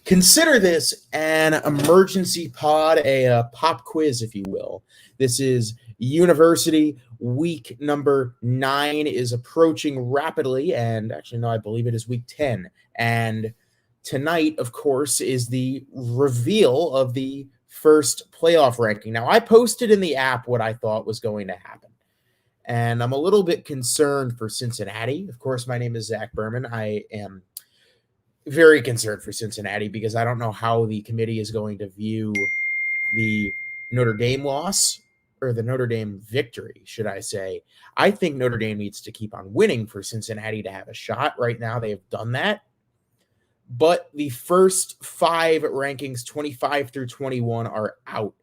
Consider this an emergency pod, a pop quiz, if you will. This is uNIVERSITY. Week number 9 is approaching rapidly, and actually, no, I believe it is week 10. And tonight, of course, is the reveal of the first playoff ranking. Now, I posted in the app what I thought was going to happen, and I'm a little bit concerned for Cincinnati. Of course, my name is Zach Berman. I am very concerned for Cincinnati because I don't know how the committee is going to view the Notre Dame loss, or the Notre Dame victory, should I say. I think Notre Dame needs to keep on winning for Cincinnati to have a shot. Right now, they have done that. But the first 5 rankings, 25 through 21, are out,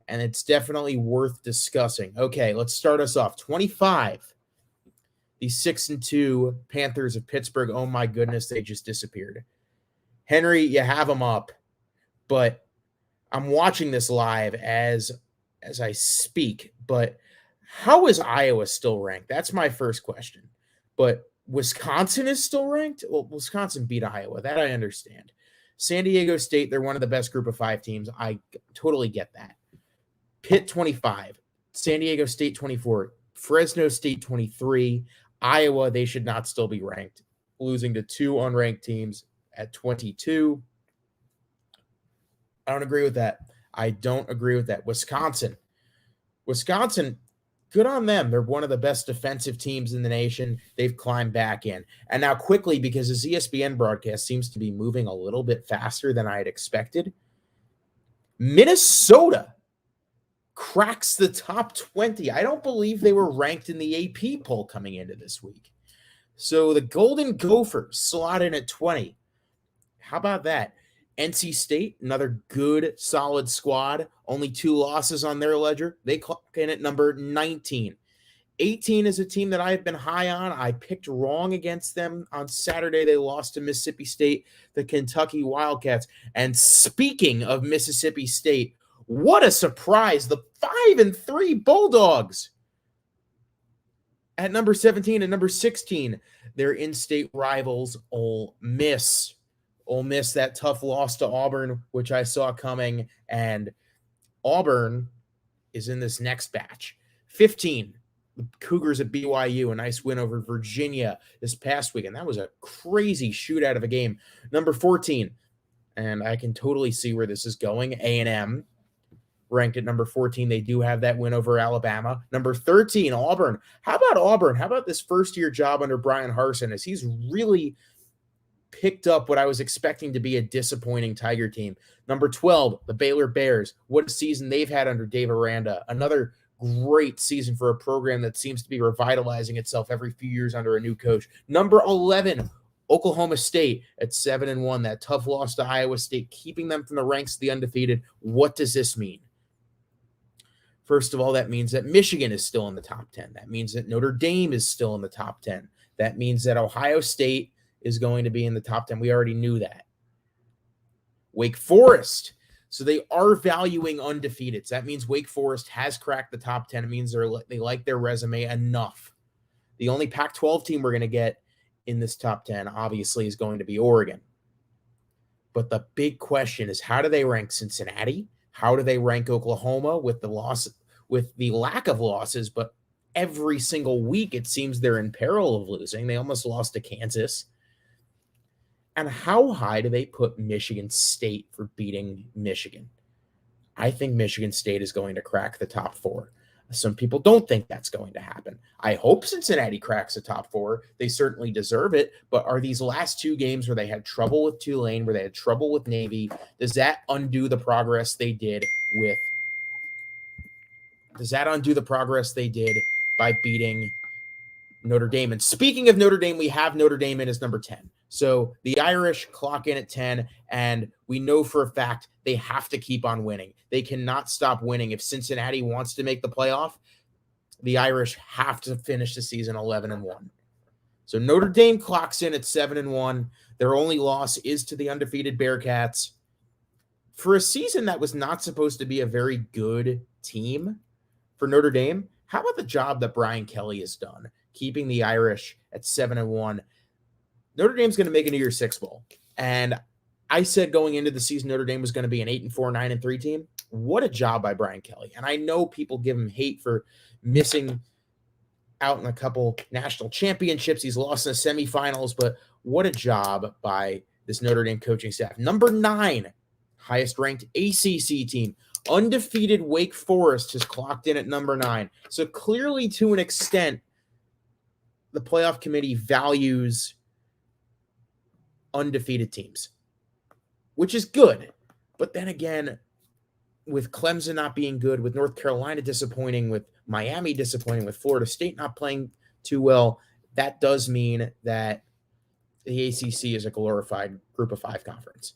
and it's definitely worth discussing. Okay, let's start us off. 25, the 6-2 Panthers of Pittsburgh. Oh my goodness, they just disappeared. Henry, you have them up, but I'm watching this live as I speak. But how is Iowa still ranked? That's my first question. But Wisconsin is still ranked? Well, Wisconsin beat Iowa. That I understand. San Diego State, they're one of the best group of 5 teams. I totally get that. Pitt 25, San Diego State 24, Fresno State 23, Iowa, they should not still be ranked, losing to 2 unranked teams at 22. I don't agree with that. Wisconsin, good on them. They're one of the best defensive teams in the nation. They've climbed back in. And now quickly, because this ESPN broadcast seems to be moving a little bit faster than I had expected, Minnesota cracks the top 20. I don't believe they were ranked in the AP poll coming into this week. So the Golden Gophers slot in at 20. How about that? NC State, another good, solid squad. Only 2 losses on their ledger. They clock in at number 19. 18 is a team that I've been high on. I picked wrong against them on Saturday. They lost to Mississippi State, the Kentucky Wildcats. And speaking of Mississippi State, what a surprise. The 5-3 Bulldogs at number 17 and number 16. Their in-state rivals, Ole Miss. Ole Miss, that tough loss to Auburn, which I saw coming, and Auburn is in this next batch. 15, the Cougars at BYU, a nice win over Virginia this past weekend. That was a crazy shootout of a game. Number 14, and I can totally see where this is going, A&M, ranked at number 14. They do have that win over Alabama. Number 13, Auburn. How about Auburn? How about this first-year job under Brian Harsin, as he's really picked up what I was expecting to be a disappointing Tiger team. Number 12, the Baylor Bears. What a season they've had under Dave Aranda. Another great season for a program that seems to be revitalizing itself every few years under a new coach. Number 11, Oklahoma State at 7-1. That tough loss to Iowa State, keeping them from the ranks of the undefeated. What does this mean? First of all, that means that Michigan is still in the top 10. That means that Notre Dame is still in the top 10. That means that Ohio State is going to be in the top 10. We already knew that. Wake Forest. So they are valuing undefeated. So that means Wake Forest has cracked the top 10. It means they like their resume enough. The only Pac-12 team we're going to get in this top 10, obviously, is going to be Oregon. But the big question is, how do they rank Cincinnati? How do they rank Oklahoma with the lack of losses? But every single week, it seems they're in peril of losing. They almost lost to Kansas. And how high do they put Michigan State for beating Michigan? I think Michigan State is going to crack the top 4. Some people don't think that's going to happen. I hope Cincinnati cracks the top 4. They certainly deserve it. But are these last 2 games where they had trouble with Tulane, where they had trouble with Navy, does that undo the progress they did by beating Notre Dame? And speaking of Notre Dame, we have Notre Dame in as number 10. So the Irish clock in at 10, and we know for a fact they have to keep on winning. They cannot stop winning. If Cincinnati wants to make the playoff, the Irish have to finish the season 11-1. So Notre Dame clocks in at 7-1. Their only loss is to the undefeated Bearcats. For a season that was not supposed to be a very good team for Notre Dame, how about the job that Brian Kelly has done, keeping the Irish at 7-1? Notre Dame's going to make a New Year's Six Bowl, and I said going into the season Notre Dame was going to be an 8-4, 9-3 team. What a job by Brian Kelly. And I know people give him hate for missing out in a couple national championships. He's lost in the semifinals, but what a job by this Notre Dame coaching staff. Number 9, highest ranked ACC team. Undefeated Wake Forest has clocked in at number 9. So clearly, to an extent, the playoff committee values undefeated teams, which is good. But then again, with Clemson not being good, with North Carolina disappointing, with Miami disappointing, with Florida State not playing too well, that does mean that the ACC is a glorified group of 5 conference.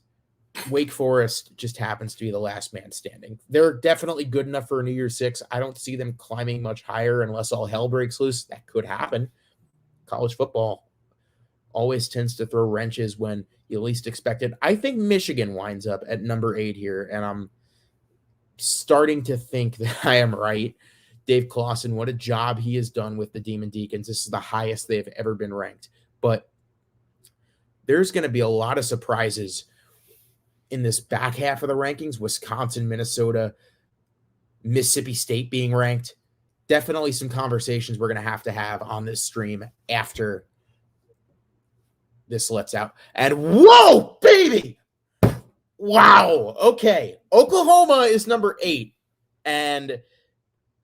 Wake Forest just happens to be the last man standing. They're definitely good enough for a New Year's Six. I don't see them climbing much higher unless all hell breaks loose. That could happen. College football always tends to throw wrenches when you least expect it. I think Michigan winds up at number 8 here, and I'm starting to think that I am right. Dave Clawson, what a job he has done with the Demon Deacons. This is the highest they've ever been ranked. But there's going to be a lot of surprises in this back half of the rankings. Wisconsin, Minnesota, Mississippi State being ranked. Definitely some conversations we're going to have on this stream after this lets out. And whoa, baby! Wow. Okay. Oklahoma is number 8. And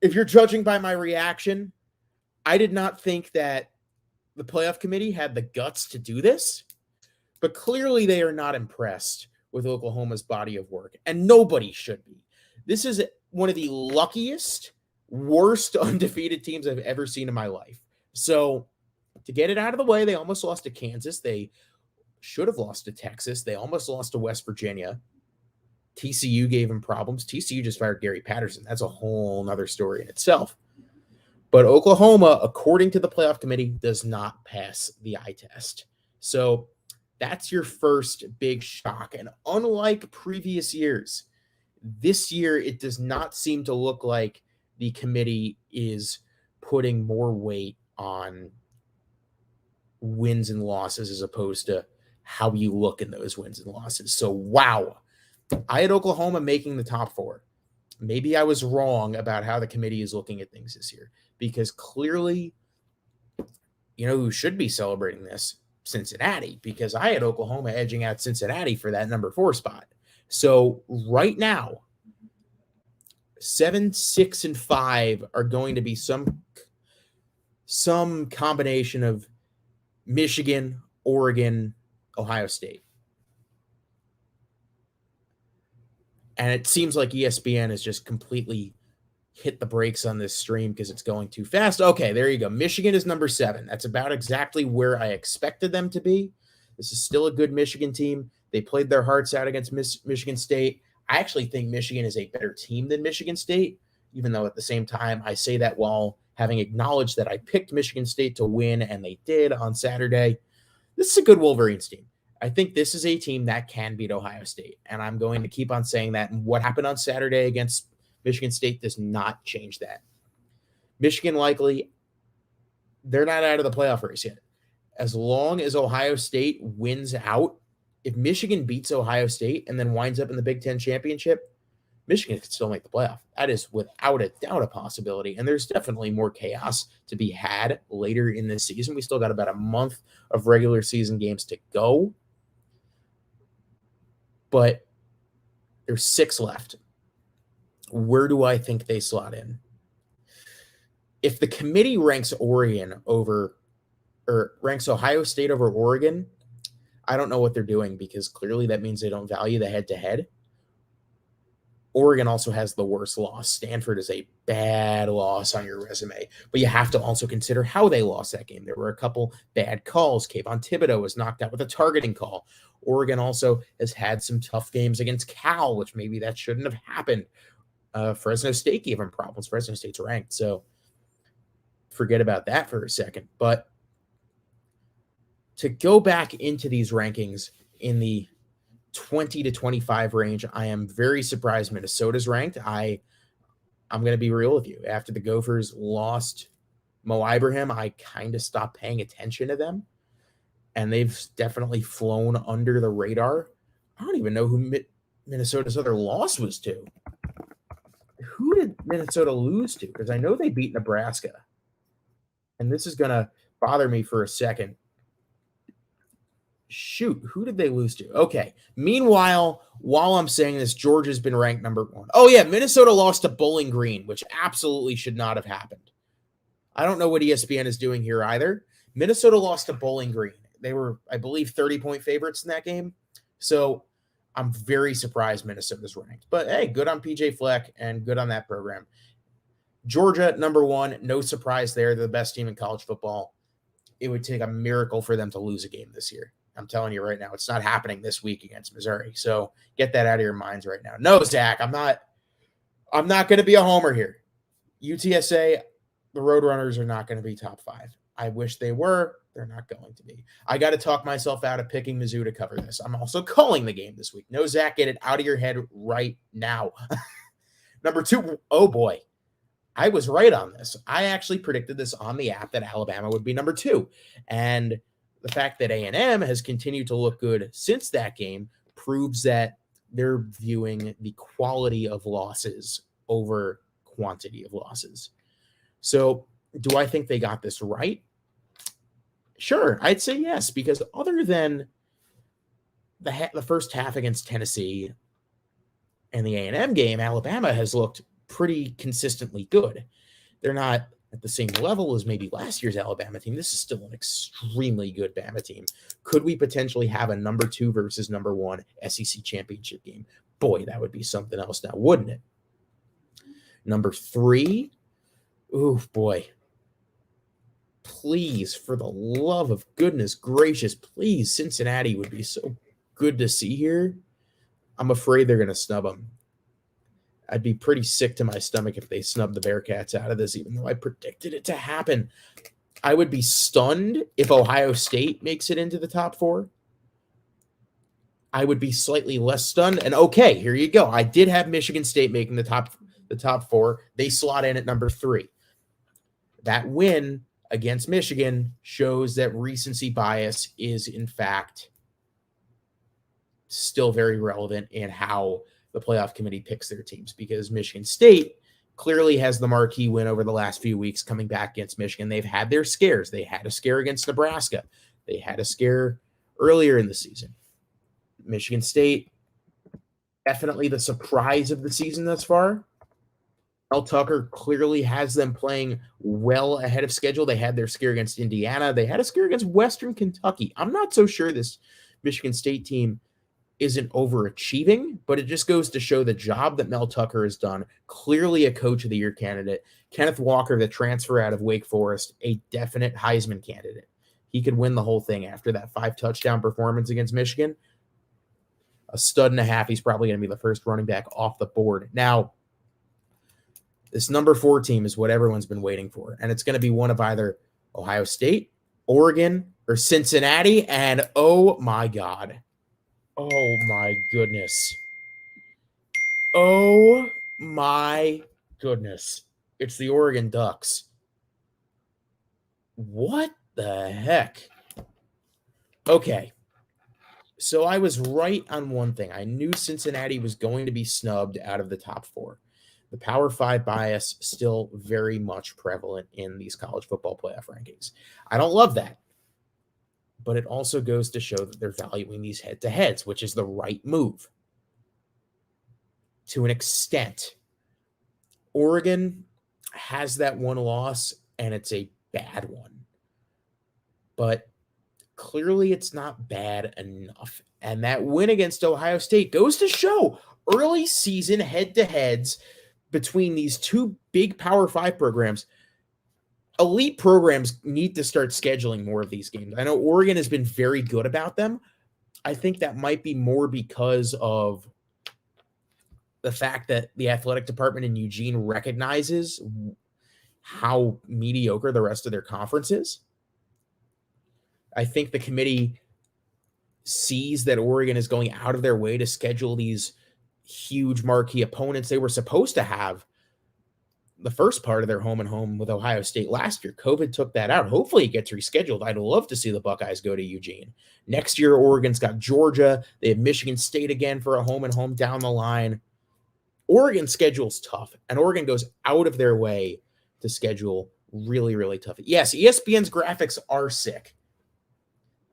if you're judging by my reaction, I did not think that the playoff committee had the guts to do this, but clearly they are not impressed with Oklahoma's body of work, and nobody should be. This is one of the luckiest, worst undefeated teams I've ever seen in my life. So to get it out of the way, they almost lost to Kansas. They should have lost to Texas. They almost lost to West Virginia. TCU gave them problems. TCU just fired Gary Patterson. That's a whole nother story in itself. But Oklahoma, according to the playoff committee, does not pass the eye test. So that's your first big shock. And unlike previous years, this year it does not seem to look like the committee is putting more weight on wins and losses as opposed to how you look in those wins and losses. So, wow. I had Oklahoma making the top 4. Maybe I was wrong about how the committee is looking at things this year, because clearly, you know who should be celebrating this? Cincinnati, because I had Oklahoma edging out Cincinnati for that number 4 spot. So right now, 7, 6, and 5 are going to be some combination of Michigan, Oregon, Ohio State. And it seems like ESPN has just completely hit the brakes on this stream because it's going too fast. Okay, there you go. Michigan is number 7. That's about exactly where I expected them to be. This is still a good Michigan team. They played their hearts out against Michigan State. I actually think Michigan is a better team than Michigan State, even though at the same time I say that while having acknowledged that I picked Michigan State to win, and they did on Saturday. This is a good Wolverines team. I think this is a team that can beat Ohio State, and I'm going to keep on saying that. And what happened on Saturday against Michigan State does not change that. Michigan likely, they're not out of the playoff race yet. As long as Ohio State wins out, if Michigan beats Ohio State and then winds up in the Big Ten championship, Michigan can still make the playoff. That is without a doubt a possibility. And there's definitely more chaos to be had later in this season. We still got about a month of regular season games to go. But there's 6 left. Where do I think they slot in? If the committee ranks ranks Ohio State over Oregon, I don't know what they're doing, because clearly that means they don't value the head-to-head. Oregon also has the worst loss. Stanford is a bad loss on your resume, but you have to also consider how they lost that game. There were a couple bad calls. Kayvon Thibodeau was knocked out with a targeting call. Oregon also has had some tough games against Cal, which maybe that shouldn't have happened. Fresno State gave them problems. Fresno State's ranked, so forget about that for a second. But to go back into these rankings in the 20 to 25 range, I am very surprised Minnesota's ranked. I'm going to be real with you. After the Gophers lost Mo Ibrahim, I kind of stopped paying attention to them, and they've definitely flown under the radar. I don't even know who Minnesota's other loss was to. Who did Minnesota lose to? Because I know they beat Nebraska. And this is going to bother me for a second. Shoot, who did they lose to? Okay. Meanwhile, while I'm saying this, Georgia's been ranked number 1. Oh, yeah, Minnesota lost to Bowling Green, which absolutely should not have happened. I don't know what ESPN is doing here either. Minnesota lost to Bowling Green. They were, I believe, 30-point favorites in that game. So I'm very surprised Minnesota's ranked. But, hey, good on PJ Fleck and good on that program. Georgia, number 1. No surprise there. They're the best team in college football. It would take a miracle for them to lose a game this year. I'm telling you right now, it's not happening this week against Missouri. So get that out of your minds right now. No, Zach, I'm not going to be a homer here. UTSA, the Roadrunners are not going to be top 5. I wish they were. They're not going to be. I got to talk myself out of picking Mizzou to cover this. I'm also calling the game this week. No, Zach, get it out of your head right now. Number 2, oh boy. I was right on this. I actually predicted this on the app that Alabama would be number 2. And the fact that A&M has continued to look good since that game proves that they're viewing the quality of losses over quantity of losses. So do I think they got this right? Sure, I'd say yes, because other than the first half against Tennessee and the A&M game, Alabama has looked pretty consistently good. They're not at the same level as maybe last year's Alabama team. This is still an extremely good Bama team. Could we potentially have a number 2 versus number 1 SEC championship game? Boy, that would be something else now, wouldn't it? Number 3, oh boy. Please, for the love of goodness gracious, please, Cincinnati would be so good to see here. I'm afraid they're going to snub them. I'd be pretty sick to my stomach if they snub the Bearcats out of this, even though I predicted it to happen. I would be stunned if Ohio State makes it into the top 4. I would be slightly less stunned. And okay, here you go. I did have Michigan State making the top 4. They slot in at number 3. That win against Michigan shows that recency bias is, in fact, still very relevant in how the playoff committee picks their teams, because Michigan State clearly has the marquee win over the last few weeks coming back against Michigan. They've had their scares. They had a scare against Nebraska. They had a scare earlier in the season. Michigan State, definitely the surprise of the season thus far. Mel Tucker clearly has them playing well ahead of schedule. They had their scare against Indiana. They had a scare against Western Kentucky. I'm not so sure this Michigan State team isn't overachieving, but it just goes to show the job that Mel Tucker has done. Clearly a coach of the year candidate. Kenneth Walker, the transfer out of Wake Forest, a definite Heisman candidate. He could win the whole thing after that 5-touchdown performance against Michigan. A stud and a half. He's probably going to be the first running back off the board. Now, this number 4 team is what everyone's been waiting for, and it's going to be one of either Ohio State, Oregon, or Cincinnati, and oh my God. Oh my goodness. Oh my goodness. It's the Oregon Ducks. What the heck? Okay. So I was right on one thing. I knew Cincinnati was going to be snubbed out of the top 4. The Power 5 bias still very much prevalent in these college football playoff rankings. I don't love that. But it also goes to show that they're valuing these head-to-heads, which is the right move. To an extent. Oregon has that one loss, and it's a bad one. But clearly it's not bad enough. And that win against Ohio State goes to show early season head-to-heads between these 2 big Power 5 programs. Elite programs need to start scheduling more of these games. I know Oregon has been very good about them. I think that might be more because of the fact that the athletic department in Eugene recognizes how mediocre the rest of their conference is. I think the committee sees that Oregon is going out of their way to schedule these huge marquee opponents. They were supposed to have the first part of their home and home with Ohio State last year. COVID took that out. Hopefully it gets rescheduled. I'd love to see the Buckeyes go to Eugene. Next year, Oregon's got Georgia. They have Michigan State again for a home and home down the line. Oregon's schedule's tough, and Oregon goes out of their way to schedule really, really tough. Yes, ESPN's graphics are sick,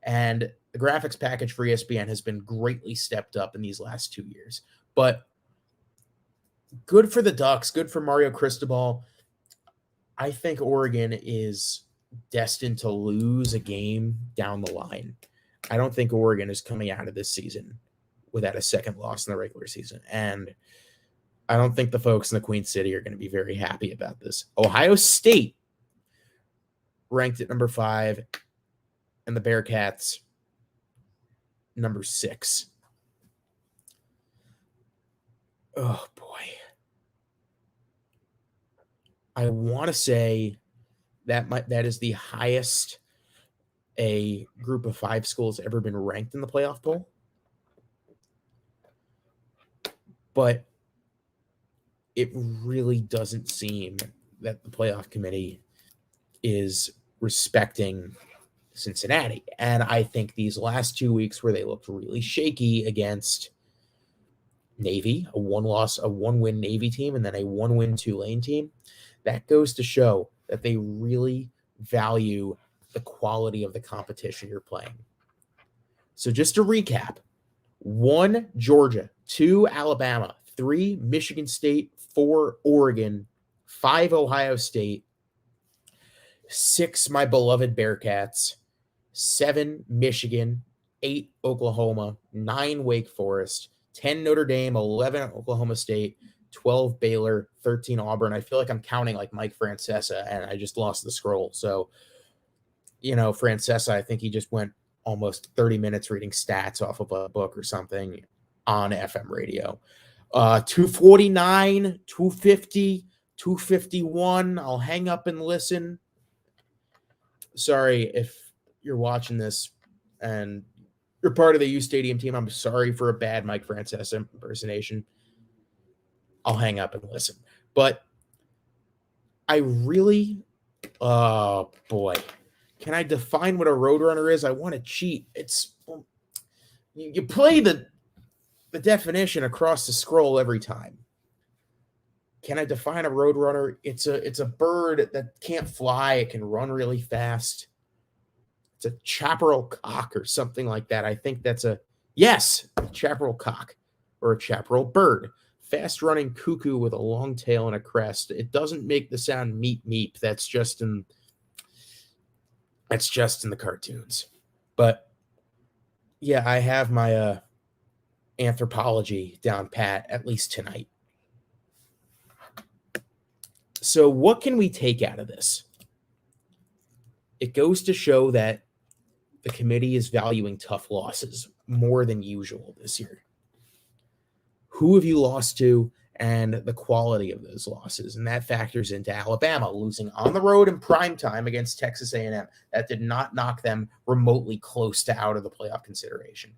and the graphics package for ESPN has been greatly stepped up in these last 2 years. But good for the Ducks, good for Mario Cristobal. I think Oregon is destined to lose a game down the line. I don't think Oregon is coming out of this season without a second loss in the regular season. And I don't think the folks in the Queen City are going to be very happy about this. Ohio State ranked at number 5, and the Bearcats number 6. Oh, boy. I want to say that is the highest a group of 5 schools ever been ranked in the playoff poll. But it really doesn't seem that the playoff committee is respecting Cincinnati. And I think these last 2 weeks where they looked really shaky against Navy, a 1-win Navy team, and then a 1-win Tulane team, that goes to show that they really value the quality of the competition you're playing. So just to recap, 1, Georgia, 2, Alabama, 3, Michigan State, 4, Oregon, 5, Ohio State, 6, my beloved Bearcats, 7, Michigan, 8, Oklahoma, 9, Wake Forest, 10, Notre Dame, 11, Oklahoma State, 12, Baylor, 13, Auburn. I feel like I'm counting like Mike Francesa, and I just lost the scroll. So, Francesa, I think he just went almost 30 minutes reading stats off of a book or something on FM radio. 249, 250, 251. I'll hang up and listen. Sorry if you're watching this and you're part of the uSTADIUM team. I'm sorry for a bad Mike Francesa impersonation. I'll hang up and listen. But I really, oh boy, can I define what a roadrunner is? I want to cheat. It's, you play the definition across the scroll every time. Can I define a roadrunner? It's a bird that can't fly. It can run really fast. It's a chaparral cock or something like that. I think that's a chaparral cock or a chaparral bird. Fast-running cuckoo with a long tail and a crest. It doesn't make the sound meep meep. That's just in the cartoons. But yeah, I have my anthropology down pat, at least tonight. So what can we take out of this? It goes to show that the committee is valuing tough losses more than usual this year. Who have you lost to and the quality of those losses? And that factors into Alabama losing on the road in prime time against Texas A&M. That did not knock them remotely close to out of the playoff consideration.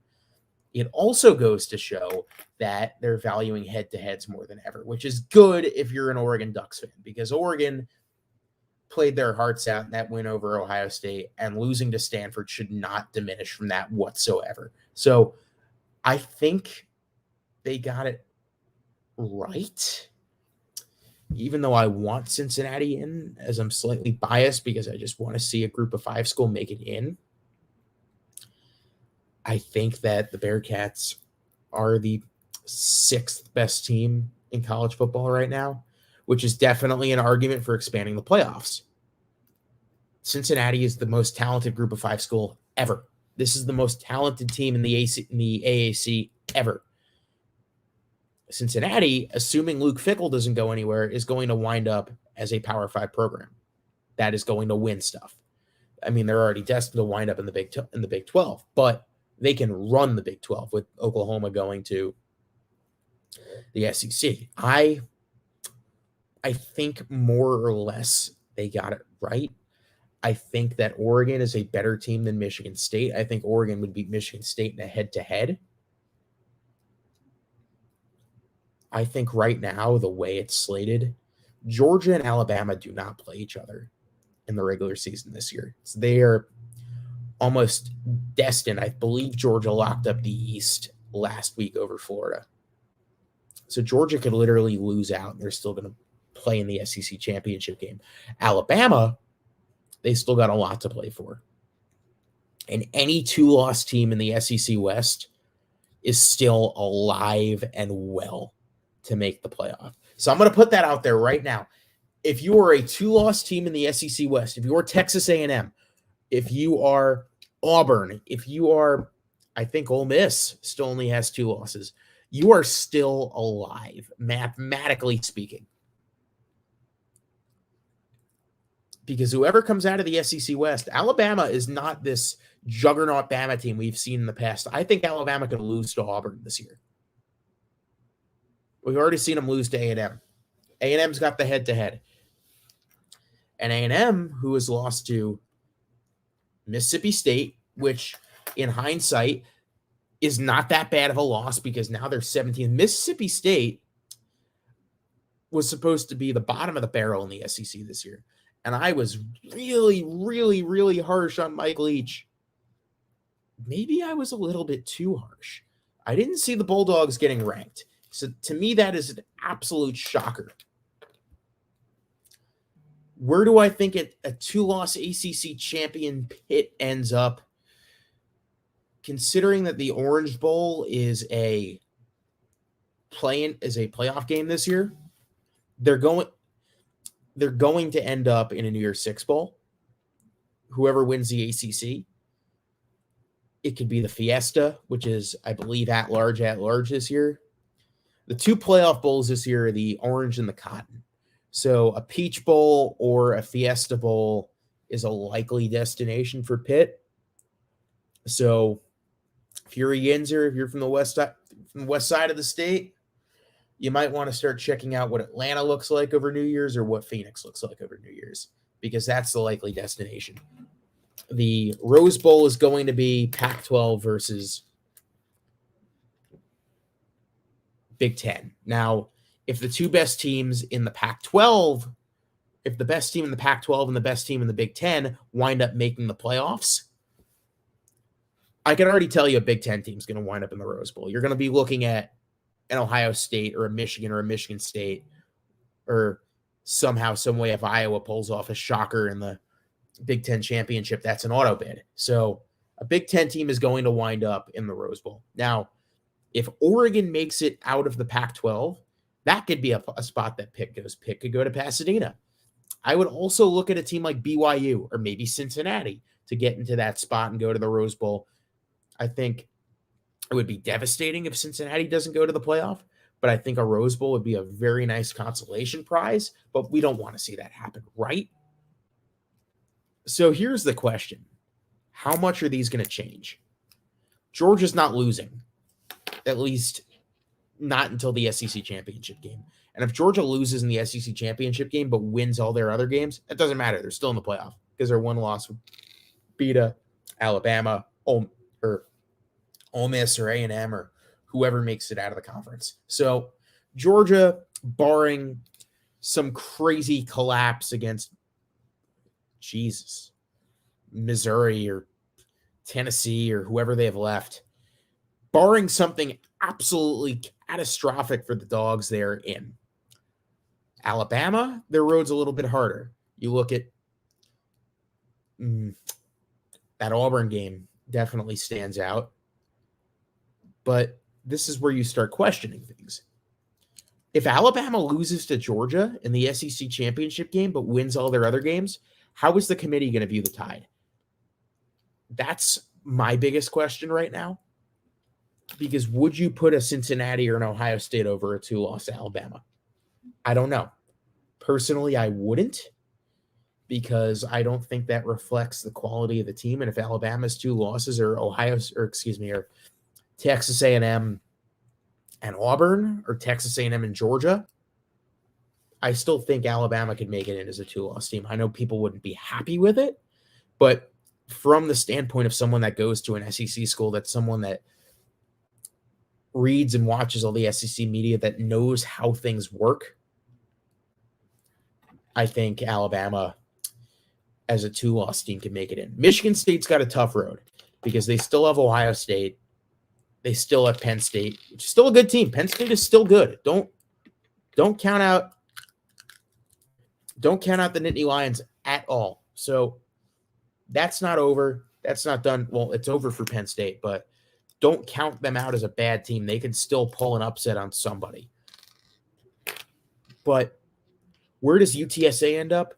It also goes to show that they're valuing head-to-heads more than ever, which is good if you're an Oregon Ducks fan, because Oregon played their hearts out in that win over Ohio State, and losing to Stanford should not diminish from that whatsoever. So I think they got it right, even though I want Cincinnati in, as I'm slightly biased because I just want to see a group of 5 school make it in. I think that the Bearcats are the 6th best team in college football right now, which is definitely an argument for expanding the playoffs. Cincinnati is the most talented group of 5 school ever. This is the most talented team in the AAC ever. Cincinnati, assuming Luke Fickell doesn't go anywhere, is going to wind up as a Power 5 program that is going to win stuff. I mean, they're already destined to wind up in the Big 12, but they can run the Big 12 with Oklahoma going to the SEC. I think more or less they got it right. I think that Oregon is a better team than Michigan State. I think Oregon would beat Michigan State in a head-to-head. I think right now, the way it's slated, Georgia and Alabama do not play each other in the regular season this year. So they are almost destined. I believe Georgia locked up the East last week over Florida. So Georgia could literally lose out, and they're still going to play in the SEC championship game. Alabama, they still got a lot to play for. And any two-loss team in the SEC West is still alive and well to make the playoff. So I'm going to put that out there right now. If you are a two-loss team in the SEC West, if you are Texas A&M, if you are Auburn, if you are, I think Ole Miss still only has 2 losses, you are still alive, mathematically speaking. Because whoever comes out of the SEC West, Alabama is not this juggernaut Bama team we've seen in the past. I think Alabama could lose to Auburn this year. We've already seen them lose to A&M. A&M's got the head-to-head. And A&M, who has lost to Mississippi State, which in hindsight is not that bad of a loss because now they're 17th. Mississippi State was supposed to be the bottom of the barrel in the SEC this year. And I was really, really, really harsh on Mike Leach. Maybe I was a little bit too harsh. I didn't see the Bulldogs getting ranked. So to me, that is an absolute shocker. Where do I think a 2-loss ACC champion Pitt ends up? Considering that the Orange Bowl is a playoff game this year, they're going to end up in a New Year's Six Bowl. Whoever wins the ACC, it could be the Fiesta, which is, I believe, at large this year. The 2 playoff bowls this year are the Orange and the Cotton. So a Peach Bowl or a Fiesta Bowl is a likely destination for Pitt. So if you're a Yinzer, if you're from the west side of the state, you might want to start checking out what Atlanta looks like over New Year's or what Phoenix looks like over New Year's, because that's the likely destination. The Rose Bowl is going to be Pac-12 versus Big Ten. Now, if the 2 best teams in the Pac-12, if the best team in the Pac-12 and the best team in the Big Ten wind up making the playoffs, I can already tell you a Big Ten team is going to wind up in the Rose Bowl. You're going to be looking at an Ohio State or a Michigan State, or somehow, some way, if Iowa pulls off a shocker in the Big Ten championship, that's an auto bid. So a Big Ten team is going to wind up in the Rose Bowl. Now, if Oregon makes it out of the Pac-12, that could be a spot that Pitt goes. Pitt could go to Pasadena. I would also look at a team like BYU or maybe Cincinnati to get into that spot and go to the Rose Bowl. I think it would be devastating if Cincinnati doesn't go to the playoff, but I think a Rose Bowl would be a very nice consolation prize, but we don't want to see that happen, right? So here's the question. How much are these going to change? Georgia's not losing, at least not until the SEC championship game. And if Georgia loses in the SEC championship game but wins all their other games, it doesn't matter. They're still in the playoff because their one loss would beat Alabama or Ole Miss or A&M or whoever makes it out of the conference. So Georgia, barring some crazy collapse against Missouri or Tennessee or whoever they have left, barring something absolutely catastrophic for the Dogs, they're in. Alabama, their road's a little bit harder. You look at that Auburn game, definitely stands out. But this is where you start questioning things. If Alabama loses to Georgia in the SEC championship game but wins all their other games, how is the committee going to view the Tide? That's my biggest question right now. Because would you put a Cincinnati or an Ohio State over a 2-loss Alabama? I don't know. Personally, I wouldn't, because I don't think that reflects the quality of the team. And if Alabama's 2 losses or Texas A&M and Auburn or Texas A&M and Georgia, I still think Alabama could make it in as a 2-loss team. I know people wouldn't be happy with it, but from the standpoint of someone that goes to an SEC school, that's someone that reads and watches all the SEC media, that knows how things work, I think Alabama, as a 2-loss team, can make it in. Michigan State's got a tough road because they still have Ohio State. They still have Penn State, which is still a good team. Penn State is still good. Don't count out the Nittany Lions at all. So that's not over. That's not done. Well, it's over for Penn State, but don't count them out as a bad team. They can still pull an upset on somebody. But where does UTSA end up?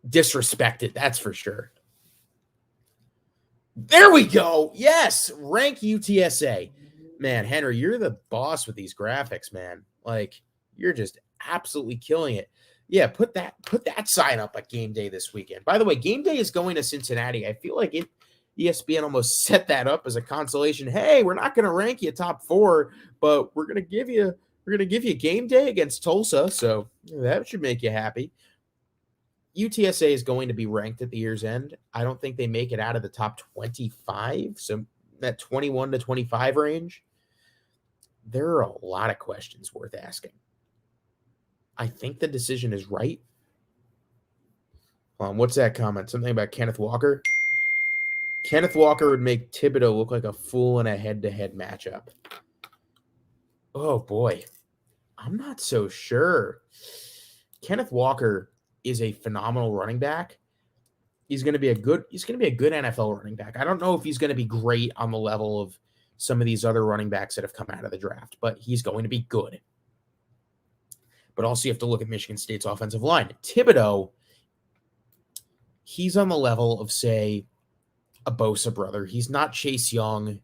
Disrespected, that's for sure. There we go. Yes, rank UTSA. Man, Henry, you're the boss with these graphics, man. Like, you're just absolutely killing it. Yeah, put that sign up at game day this weekend. By the way, game day is going to Cincinnati. I feel like ESPN almost set that up as a consolation. Hey, we're not going to rank you top 4, but we're going to give you game day against Tulsa. So that should make you happy. UTSA is going to be ranked at the year's end. I don't think they make it out of the top 25. So that 21 to 25 range, there are a lot of questions worth asking. I think the decision is right. What's that comment? Something about Kenneth Walker? Kenneth Walker would make Thibodeau look like a fool in a head-to-head matchup. Oh, boy. I'm not so sure. Kenneth Walker is a phenomenal running back. He's going to be a good NFL running back. I don't know if he's going to be great on the level of some of these other running backs that have come out of the draft, but he's going to be good. But also you have to look at Michigan State's offensive line. Thibodeau, he's on the level of, say, a Bosa brother. He's not Chase Young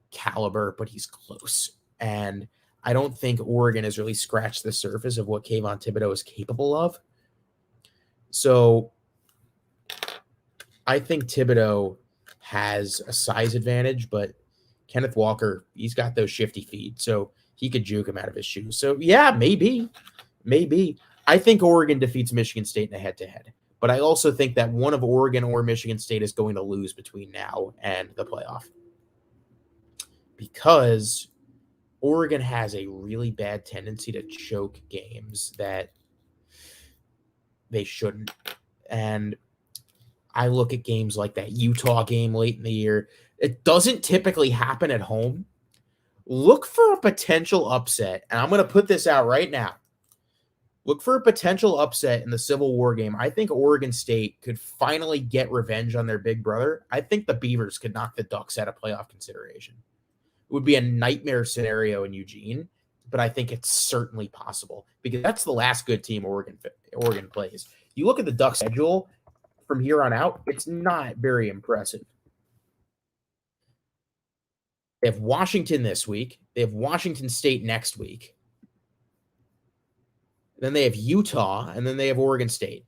caliber, but he's close. And I don't think Oregon has really scratched the surface of what Kayvon Thibodeau is capable of. So I think Thibodeau has a size advantage, but Kenneth Walker, he's got those shifty feet, so he could juke him out of his shoes. So, yeah, maybe. I think Oregon defeats Michigan State in a head-to-head, but I also think that one of Oregon or Michigan State is going to lose between now and the playoff because Oregon has a really bad tendency to choke games that they shouldn't. And I look at games like that Utah game late in the year. It doesn't typically happen at home. Look for a potential upset, and I'm going to put this out right now. Look for a potential upset in the Civil War game. I think Oregon State could finally get revenge on their big brother. I think the Beavers could knock the Ducks out of playoff consideration. It would be a nightmare scenario in Eugene, but I think it's certainly possible because that's the last good team Oregon plays. You look at the Ducks schedule from here on out, it's not very impressive. They have Washington this week. They have Washington State next week. Then they have Utah, and then they have Oregon State.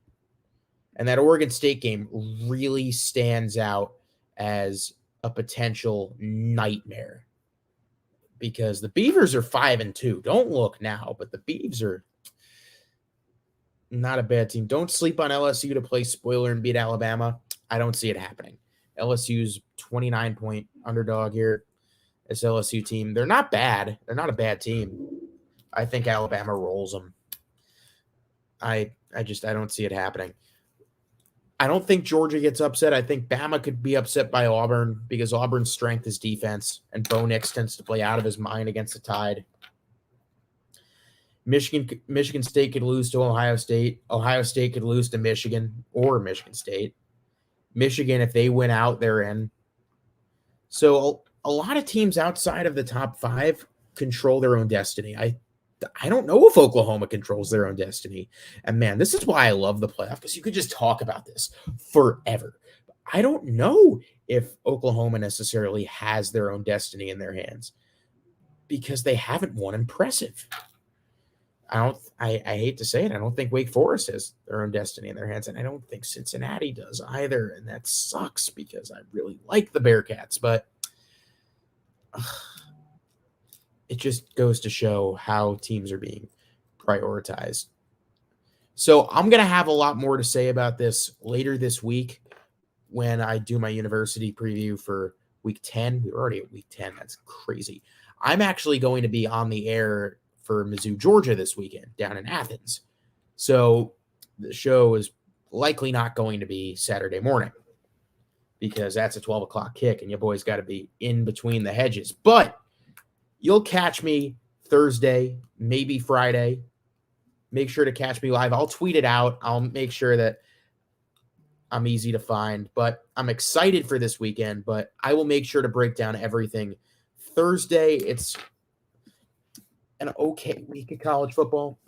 And that Oregon State game really stands out as a potential nightmare because the Beavers are 5-2. Don't look now, but the Beavs are not a bad team. Don't sleep on LSU to play spoiler and beat Alabama. I don't see it happening. LSU's 29-point underdog here. This LSU team, they're not bad. They're not a bad team. I think Alabama rolls them. I don't see it happening. I don't think Georgia gets upset. I think Bama could be upset by Auburn because Auburn's strength is defense, and Bo Nix tends to play out of his mind against the Tide. Michigan State could lose to Ohio State. Ohio State could lose to Michigan or Michigan State. Michigan, if they win out, they're in. So a lot of teams outside of the top 5 control their own destiny. I don't know if Oklahoma controls their own destiny. And, man, this is why I love the playoff because you could just talk about this forever. I don't know if Oklahoma necessarily has their own destiny in their hands because they haven't won impressive. I hate to say it. I don't think Wake Forest has their own destiny in their hands, and I don't think Cincinnati does either. And that sucks because I really like the Bearcats, but it just goes to show how teams are being prioritized. So I'm going to have a lot more to say about this later this week when I do my university preview for week 10. We're already at week 10. That's crazy. I'm actually going to be on the air for Mizzou, Georgia this weekend down in Athens. So the show is likely not going to be Saturday morning because that's a 12 o'clock kick and your boy's got to be in between the hedges. But you'll catch me Thursday, maybe Friday. Make sure to catch me live. I'll tweet it out. I'll make sure that I'm easy to find, but I'm excited for this weekend, but I will make sure to break down everything Thursday. It's an okay week of college football.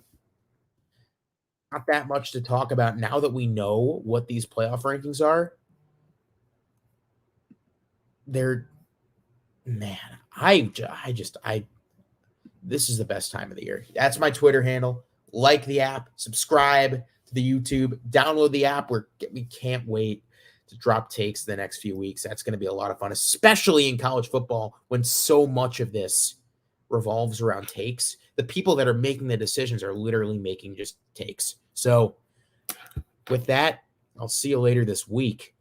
Not that much to talk about now that we know what these playoff rankings are. They're, man, this is the best time of the year. That's my Twitter handle. Like the app, subscribe to the YouTube, download the app. We can't wait to drop takes the next few weeks. That's going to be a lot of fun, especially in college football when so much of this revolves around takes. The people that are making the decisions are literally making just takes. So with that, I'll see you later this week.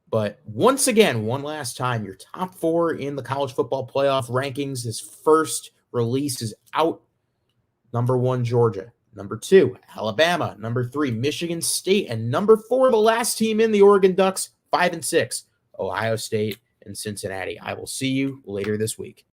But once again, one last time, your top 4 in the college football playoff rankings. This first release is out. Number 1, Georgia. Number 2, Alabama. Number 3, Michigan State. And number 4, the last team in, the Oregon Ducks, 5 and 6, Ohio State and Cincinnati. I will see you later this week.